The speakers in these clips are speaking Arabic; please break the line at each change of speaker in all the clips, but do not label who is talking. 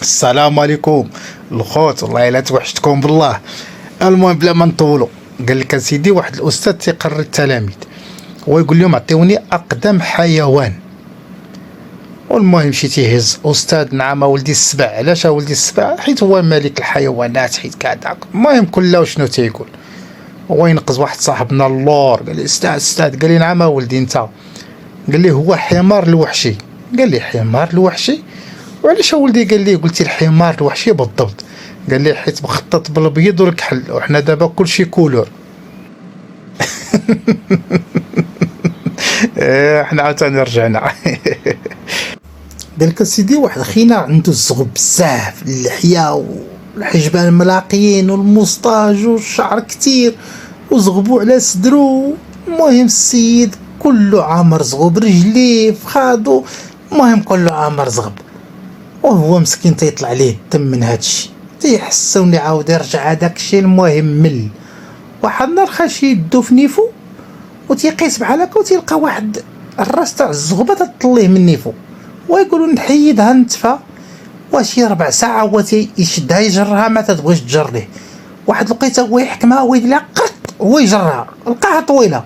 السلام عليكم الخوت، والله الا توحشتكم بالله. المهم بلا ما نطولوا، قال لك سيدي واحد الاستاذ تيقرر التلاميذ ويقول لهم عطيوني اقدم حيوان. والمهم مشي تيهز استاذ نعم ولدي السبع. علاش ولدي السبع؟ حيت هو ملك الحيوانات، حيت كذا. المهم كله شنو تيقول. هو ينقز واحد صاحبنا اللور، قال لي استاذ قال لي نعم ولدي انت؟ قال لي هو حمار الوحشي. قال لي حمار الوحشي؟ وعلاش ولدي؟ قال لي قلتي الحمار الوحشي بالضبط. قال لي حيت مخطط بالابيض والكحل، وحنا دابا كلشي كولور. حنا عاوتاني رجعنا. قال لك سيدي واحد خينا عنده الزغب بزاف، اللحيه والحجبان ملاقيين والموسطاج والشعر كتير وزغبو على صدرو. المهم السيد كله عامر زغب، رجليه فخادو، المهم كله عامر زغب. وهو مسكين تيطلع ليه الدم من هادشي، تيحسوني عاود يرجع هداك الشيء. المهم مل واحد النهار خاش يدو في نيفو وتيقيس بحال هكا وتيلقى واحد الراس تاع الزغبه تطليه من نيفو، ويقولوا نحيدها نتفا. وشي 4 ساعة هو تيشدها يجرها، ما تبغيش تجر ليه. واحد لقيته هو يحكمها ويدير لها قط، هو يجرها لقاها طويله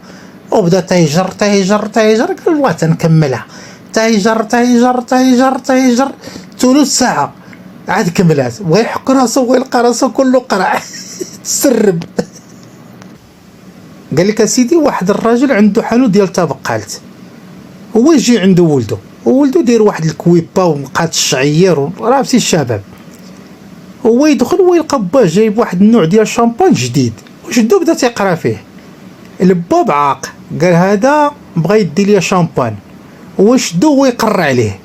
وبدا تيجر قال والله تنكملها. تيجر ثلث ساعة عاد كملات، ويحك راسو ويلقى راسو كله قرع. تسرب. قال لك سيدي واحد الراجل عنده حانوت ديال تبقالت، هو يجي عنده وولدو داير واحد الكويبا ومقات الشعير ورابسي الشباب. هو يدخل ويلقى باه جايب واحد النوع ديال الشامبان جديد، وشدو بدا تيقرا فيه. الباب عاق، قال هذا بغا يدي ليا شامبان. هو شدو ويقرع عليه،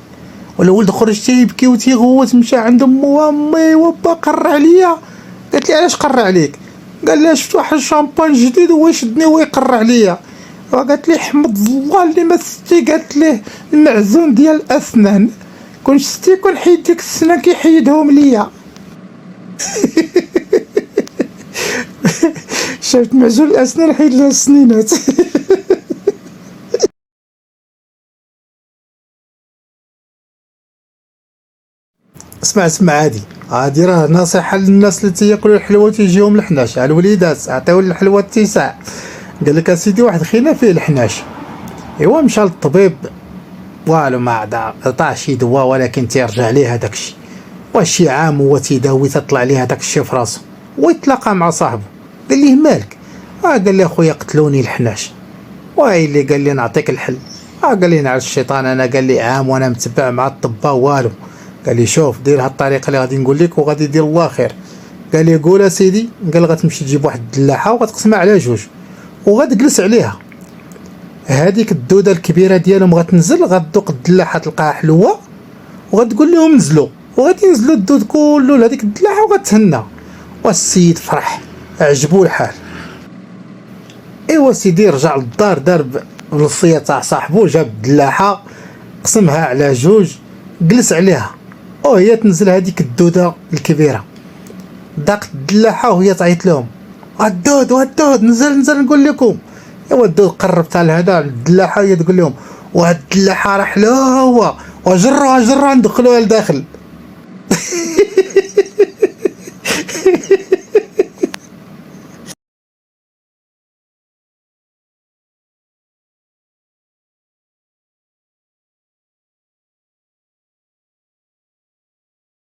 والولد خرج تيبكي وتيغوت، مشى عند امو، امي وبا قرع عليا. قالت لي علاش قرع عليك؟ قال لها شفت واحد الشامبان جديد وهو يشدني ويقرع عليا. وقالت لي حمد الله اللي ما ستي. قالت ليه المعزون ديال الاسنان، كون شتي كون حيد ديك السنان كيحيدهم ليا. شفت معزون الاسنان حيد لها السنينات. اسمع هادي راه نصيحه للناس اللي تياكلوا الحلوى تيجيهم الحناش. على الوليدات عطيو الحلوى التيساع. قال لك اسيدي واحد خينا فيه الحناش، ايوا مشى للطبيب، والو ما عطاه شي دواء، ولكن تيرجع ليه هداك الشيء. وشي عام هو تيداوي تطلع ليه هداك الشيء في راسو. ويتلاقى مع صاحبه قال ليه مالك؟ قال لي اخويا قتلوني الحناش. واي اللي قال لي نعطيك الحل؟ قال لي نعس الشيطان انا، قال لي عام وانا متبع مع الطباء والو. قال لي شوف دير هاد الطريقه اللي غادي نقول لك وغادي يدير الله خير. قال لي قول اسيدي. قال غتمشي تجيب واحد الدلاحه وغتقسمها على جوج وغتجلس عليها. هذيك الدوده الكبيره ديالهم غتنزل، غتذوق الدلاحه تلقاها حلوه، وغتقول لهم نزلوا، وغادي ينزلوا الدود كله لهذيك الدلاحه وغتهنى. والسيد فرح، عجبو الحال. ايوا سيدي رجع للدار، دار الوصيه تاع صاحبو، جاب الدلاحه قسمها على جوج، جلس عليها وهي تنزل هذيك الدوده الكبيره. ضاقت الدلاحه وهي تعيط لهم الدود نزل نقول لكم. ايوا الدود قربتها لهذا الدلاحه، هي تقول لهم وهاد الدلاحه راه حلوه، وجروها ندخلوها لداخل.